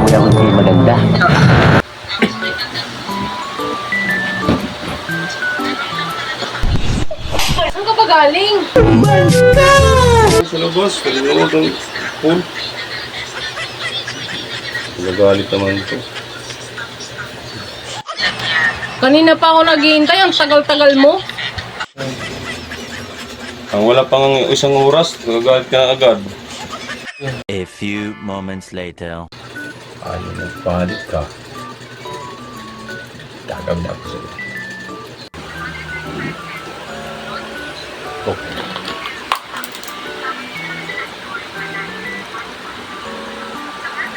mo lang hindi maganda. Saan ka ba galing? Sa labas, kanina mo itong pool. Nagalit naman ito. Kanina pa ako naghihintay, ang tagal-tagal mo. Ang wala pang isang oras, nagagalit ka na agad. A few moments later. Ano, nagpalit ka. Gagawin ako sa'yo. Oh.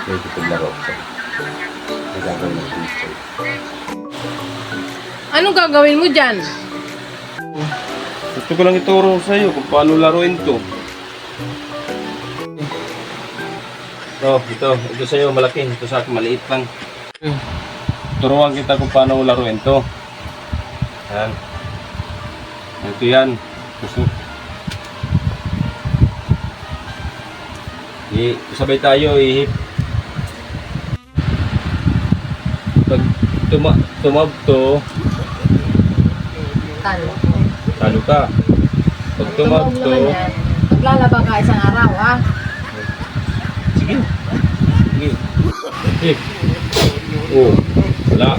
Pwede ko laro sa'yo. Nagagawin ako sa'yo. Anong gagawin mo dyan? Gusto ko lang ituro sa'yo kung paano laruin to. Ito sa'yo malaki, ito sa akin maliit lang. Turuan kita kung paano laruin to. Yan. Ito yan. Gusto. Sabay tayo ihip. Pag tumabto, Talo. talo ka. Pag tumabto, Maglalaba ka isang araw, ha? sige. Sige. Hip. Oh. Wala.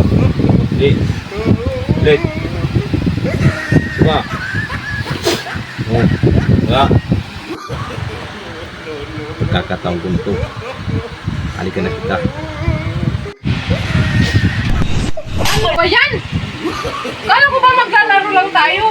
Ulit. Ulit. Diba? Oh. Wala. Pagkakataong ganito. Halika na kita. Ano ba yan? Kala ko ba maglalaro lang tayo?